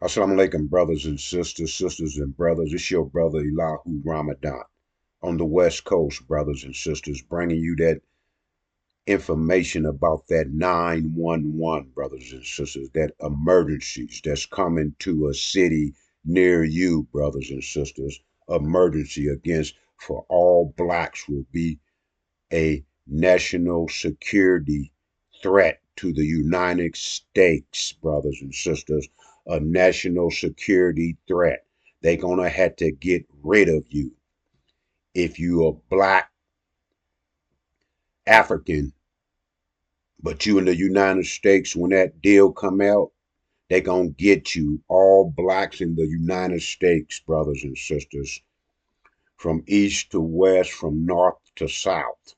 Assalamu alaikum, brothers and sisters, sisters and brothers. It's your brother Elahu Ramadan on the West Coast, brothers and sisters, bringing you that information about that 911, brothers and sisters, that emergencies that's coming to a city near you, brothers and sisters. Emergency against for all blacks will be a national security threat to the United States, brothers and sisters, a national security threat. They're going to have to get rid of you. If you're a black African, but you in the United States, when that deal come out, they going to get you. All blacks in the United States, brothers and sisters, from east to west, from north to south.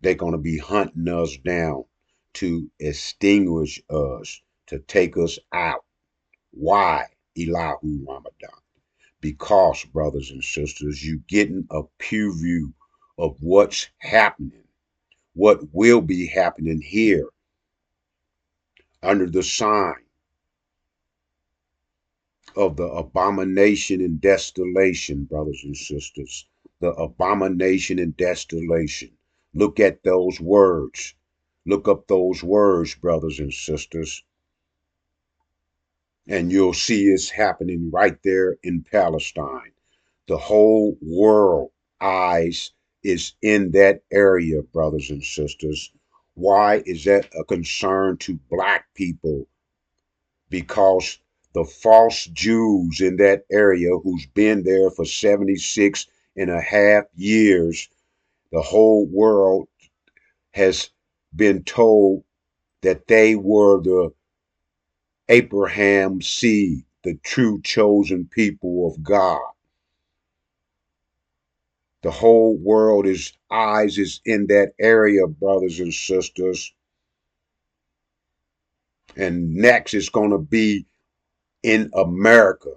They're going to be hunting us down to extinguish us, to take us out. Why, Elahu Ramadan? Because, brothers and sisters, you getting a pew view of what's happening, what will be happening here under the sign of the abomination and desolation, brothers and sisters. The abomination and desolation. Look at those words. Look up those words, brothers and sisters. And you'll see it's happening right there in Palestine. The whole world eyes is in that area, brothers and sisters. Why is that a concern to black people? Because the false Jews in that area who's been there for 76 and a half years, the whole world has been told that they were the Abraham's seed, the true chosen people of God. The whole world is eyes is in that area, brothers and sisters. And next is going to be in America.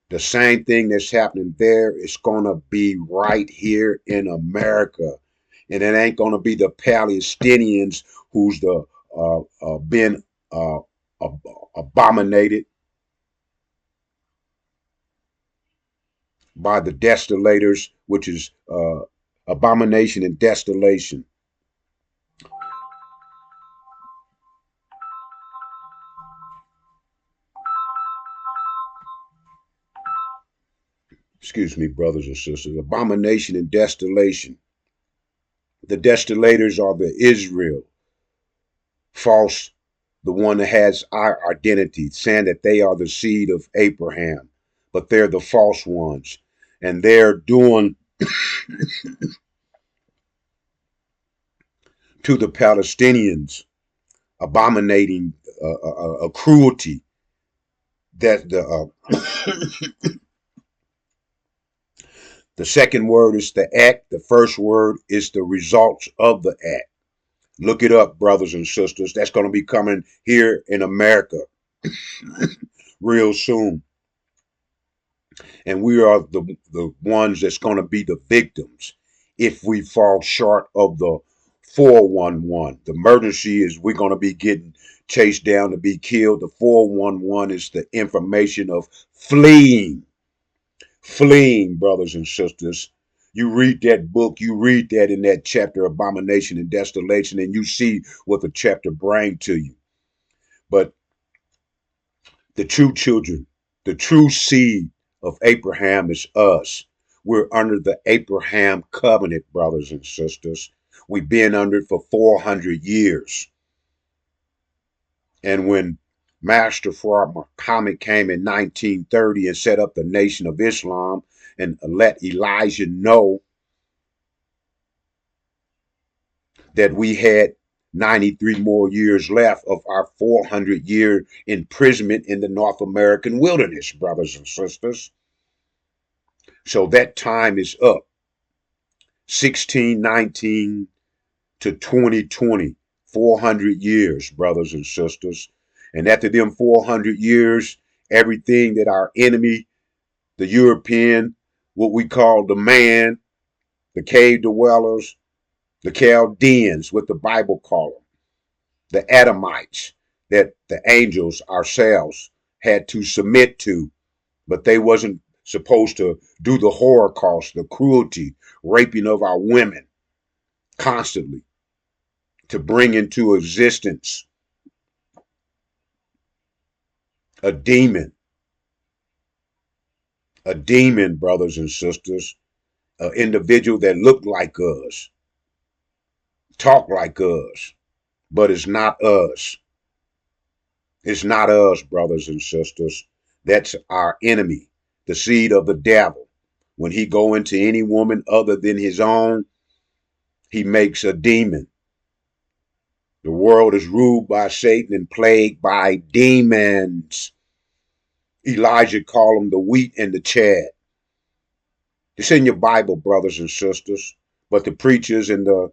The same thing that's happening there is going to be right here in America. And it ain't going to be the Palestinians who's the been uh, abominated by the desolators, which is abomination and desolation. Excuse me, brothers and sisters. Abomination and desolation. The desolators are the Israel, false, the one that has our identity, saying that they are the seed of Abraham, but they're the false ones. And they're doing to the Palestinians, abominating a cruelty that the second word is the act. The first word is the results of the act. Look it up, brothers and sisters. That's going to be coming here in America real soon. And we are the ones that's going to be the victims if we fall short of the 411. The emergency is we're going to be getting chased down to be killed. The 411 is the information of fleeing. Fleeing, brothers and sisters. You read that book, you read that in that chapter, Abomination and Desolation, and you see what the chapter brings to you. But the true children, the true seed of Abraham is us. We're under the Abraham covenant, brothers and sisters. We've been under it for 400 years. And when Master Farad Muhammad came in 1930 and set up the Nation of Islam and let Elijah know that we had 93 more years left of our 400-year imprisonment in the North American wilderness, brothers and sisters. So that time is up. 1619 to 2020, 400 years, brothers and sisters. And after them 400 years, everything that our enemy, the European, what we call the man, the cave dwellers, the Chaldeans, what the Bible call them, the Adamites, that the angels ourselves had to submit to, but they wasn't supposed to do the Holocaust, the cruelty, raping of our women constantly to bring into existence a demon, brothers and sisters, an individual that looked like us, talk like us, but it's not us. It's not us, brothers and sisters. That's our enemy, the seed of the devil. When he go into any woman other than his own, he makes a demon. The world is ruled by Satan and plagued by demons. Elijah called them the wheat and the chaff. It's in your Bible, brothers and sisters. But the preachers and the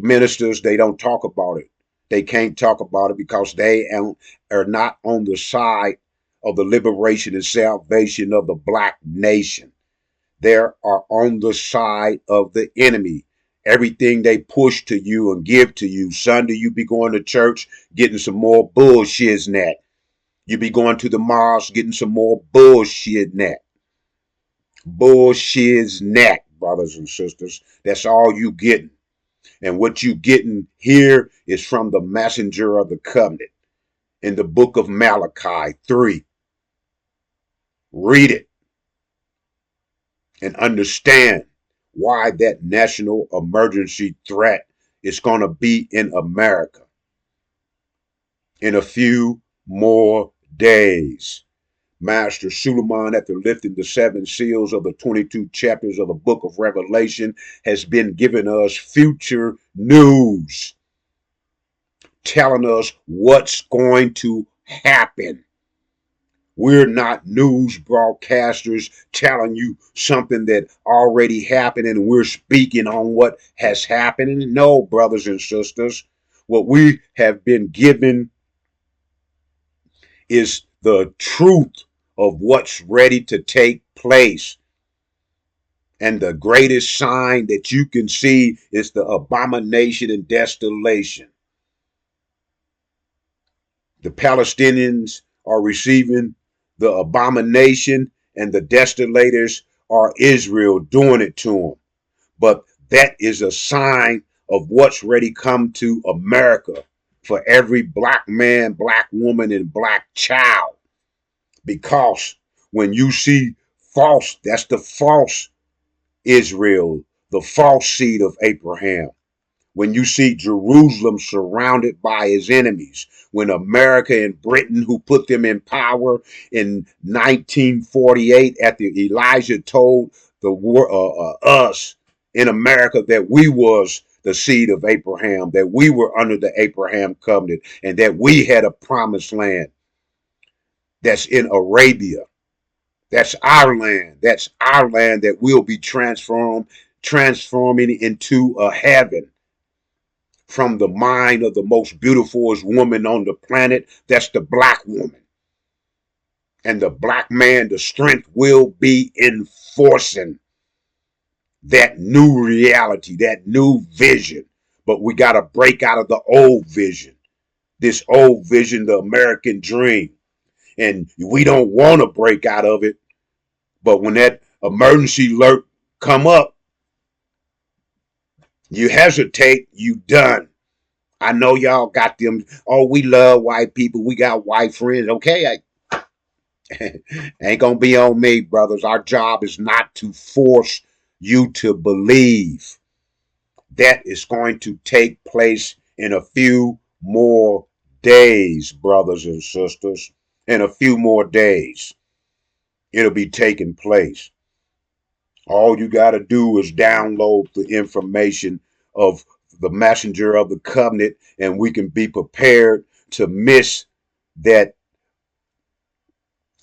ministers, they don't talk about it. They can't talk about it because they are not on the side of the liberation and salvation of the black nation. They are on the side of the enemy. Everything they push to you and give to you. Sunday, you be going to church, getting some more bullshit in that. You be going to the mosque, getting some more bullshit in that. Bullshit's neck, brothers and sisters. That's all you getting. And what you getting here is from the messenger of the covenant in the book of Malachi 3. Read it and understand why that national emergency threat is going to be in America in a few more days. Master Suleiman, after lifting the 7 seals of the 22 chapters of the book of Revelation, has been giving us future news, telling us what's going to happen. We're not news broadcasters telling you something that already happened and we're speaking on what has happened. No, brothers and sisters, what we have been given is the truth of what's ready to take place. And the greatest sign that you can see is the abomination and desolation. The Palestinians are receiving the abomination, and the desolators are Israel doing it to them. But that is a sign of what's ready come to America for every black man, black woman, and black child. Because when you see false, that's the false Israel, the false seed of Abraham. When you see Jerusalem surrounded by his enemies, when America and Britain, who put them in power in 1948, after Elijah told us in America that we was the seed of Abraham, that we were under the Abraham covenant, and that we had a promised land that's in Arabia. That's our land. That's our land that will be transforming into a heaven from the mind of the most beautiful woman on the planet. That's the black woman. And the black man, the strength will be enforcing that new reality, that new vision. But we got to break out of the old vision. This old vision, the American dream. And we don't want to break out of it. But when that emergency alert come up, you hesitate, you done. I know y'all got them. Oh, we love white people. We got white friends. Okay, ain't gonna be on me, brothers. Our job is not to force you to believe. That is going to take place in a few more days, brothers and sisters. In a few more days, it'll be taking place. All you got to do is download the information of the messenger of the covenant, and we can be prepared to miss that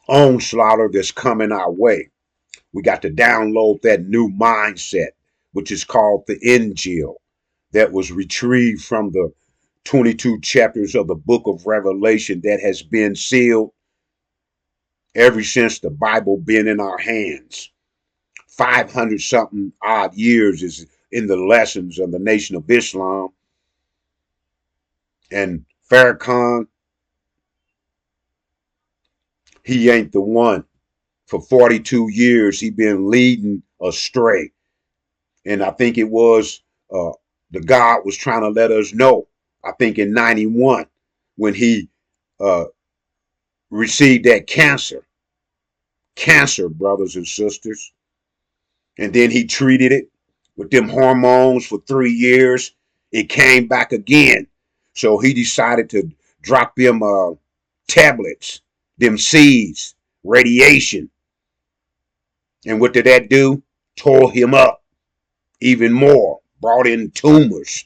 onslaught that's coming our way. We got to download that new mindset, which is called the Injil, that was retrieved from the 22 chapters of the book of Revelation that has been sealed ever since the Bible been in our hands. 500 something odd years is in the lessons of the Nation of Islam. And Farrakhan, He ain't the one. For 42 years, he been leading astray. And I think it was uh, the God was trying to let us know. I think in 91, when he uh, received that cancer, brothers and sisters. And then he treated it with them hormones for 3 years. It came back again. So he decided to drop them tablets, them seeds, radiation. And what did that do? Tore him up even more, brought in tumors.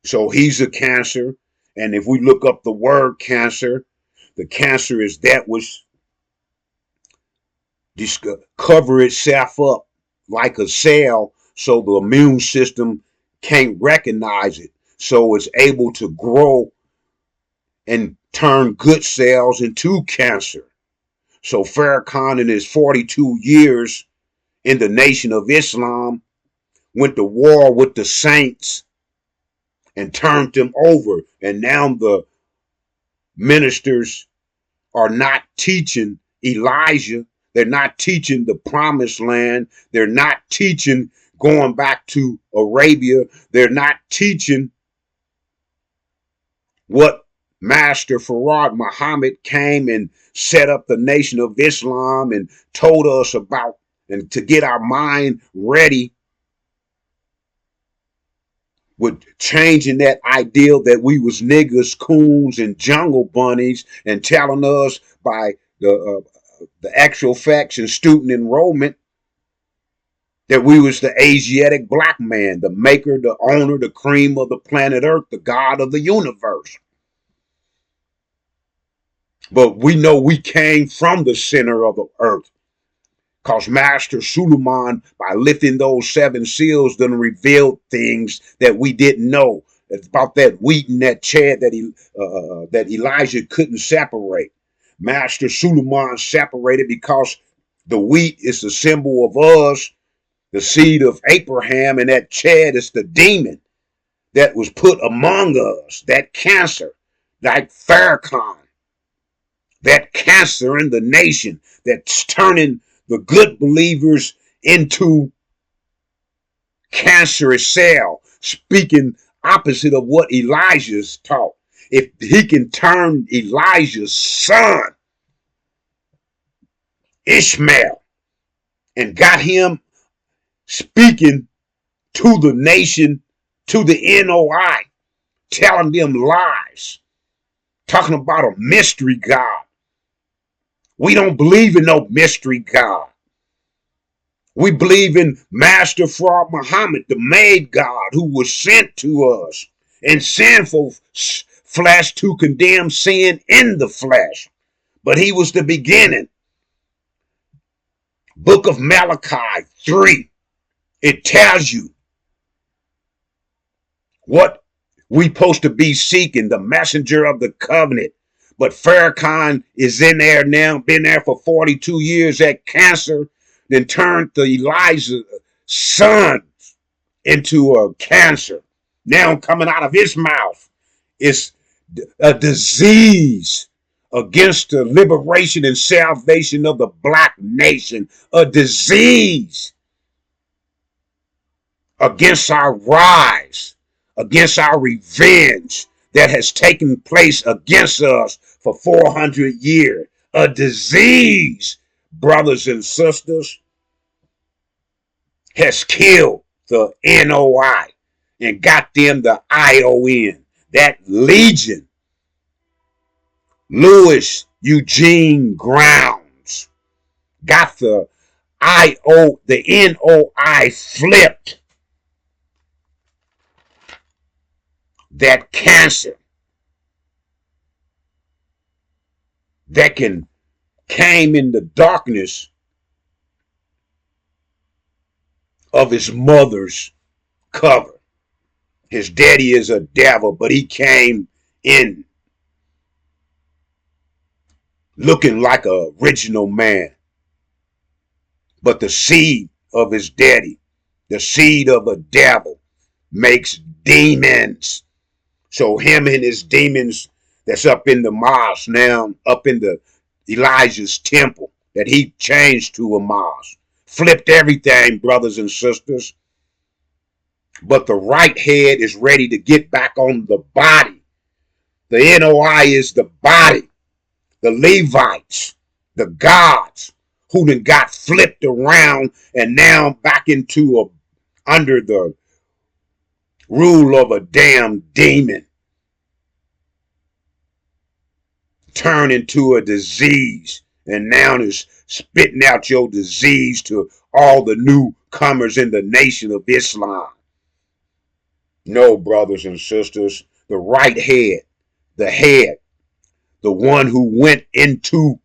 So he's a cancer. And if we look up the word cancer, the cancer is that which cover itself up like a cell so the immune system can't recognize it. So it's able to grow and turn good cells into cancer. So Farrakhan in his 42 years in the Nation of Islam went to war with the saints and turned them over. And now the ministers are not teaching Elijah. They're not teaching the promised land. They're not teaching going back to Arabia. They're not teaching what Master Farad Muhammad came and set up the Nation of Islam and told us about, and to get our mind ready with changing that ideal that we was niggas, coons, and jungle bunnies, and telling us by the actual facts and student enrollment that we was the Asiatic black man, the maker, the owner, the cream of the planet Earth, the God of the universe. But we know we came from the center of the earth. Because Master Suleiman, by lifting those 7 seals, done revealed things that we didn't know. It's about that wheat and that chad that Elijah couldn't separate. Master Suleiman separated because the wheat is the symbol of us, the seed of Abraham, and that chad is the demon that was put among us, that cancer, like Farrakhan, that cancer in the nation that's turning the good believers into cancerous cell, speaking opposite of what Elijah's taught. If he can turn Elijah's son, Ishmael, and got him speaking to the nation, to the NOI, telling them lies, talking about a mystery God. We don't believe in no mystery God. We believe in Master Farad Muhammad, the made God who was sent to us in sinful flesh to condemn sin in the flesh. But he was the beginning. Book of Malachi 3. It tells you what we supposed to be seeking, the messenger of the covenant. But Farrakhan is in there now, been there for 42 years at cancer, then turned the Elijah's son into a cancer. Now coming out of his mouth is a disease against the liberation and salvation of the black nation, a disease against our rise, against our revenge that has taken place against us for 400 years. A disease, brothers and sisters, has killed the NOI and got them the ION, that legion. Louis Eugene Grounds got the NOI flipped. That cancer that came in the darkness of his mother's cover. His daddy is a devil, but he came in looking like an original man. But the seed of his daddy, the seed of a devil, makes demons. So him and his demons that's up in the mosque now, up in the Elijah's temple that he changed to a mosque. Flipped everything, brothers and sisters. But the right head is ready to get back on the body. The NOI is the body. The Levites, the gods, who then got flipped around and now back into under the rule of a damn demon, turn into a disease, and now is spitting out your disease to all the newcomers in the nation of Islam. No, brothers and sisters, the right head, the one who went into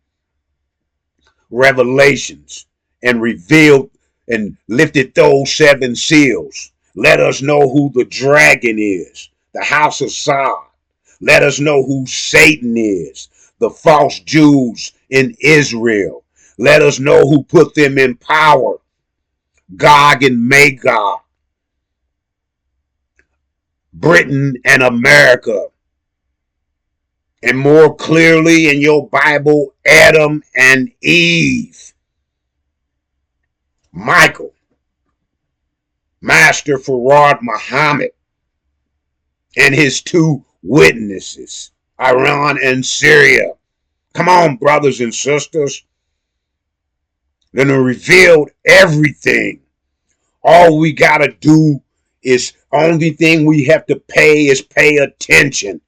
Revelations and revealed and lifted those seven seals. Let us know who the dragon is, the house of Sod. Let us know who Satan is, the false Jews in Israel. Let us know who put them in power, Gog and Magog, Britain and America. And more clearly in your Bible, Adam and Eve. Michael, Master Farad Muhammad, and his two witnesses, Iran and Syria. Come on, brothers and sisters. Then it revealed everything. All we got to do is, only thing we have to pay is pay attention.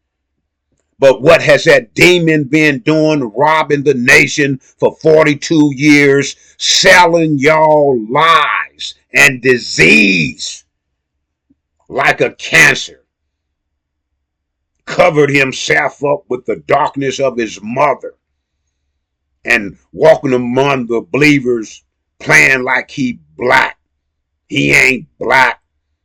But what has that demon been doing, robbing the nation for 42 years, selling y'all lies and disease like a cancer? Covered himself up with the darkness of his mother and walking among the believers playing like he black. He ain't black.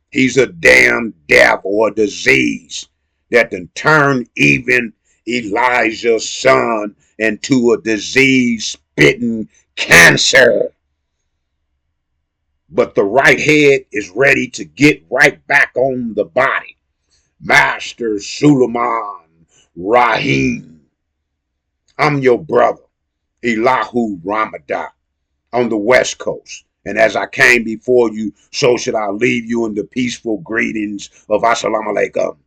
He's a damn devil or disease that then turned even Elijah's son into a disease-spitting cancer. But the right head is ready to get right back on the body. Master Suleiman Rahim. I'm your brother, Elahu Ramadan, on the West Coast. And as I came before you, so should I leave you in the peaceful greetings of Assalamu Alaikum.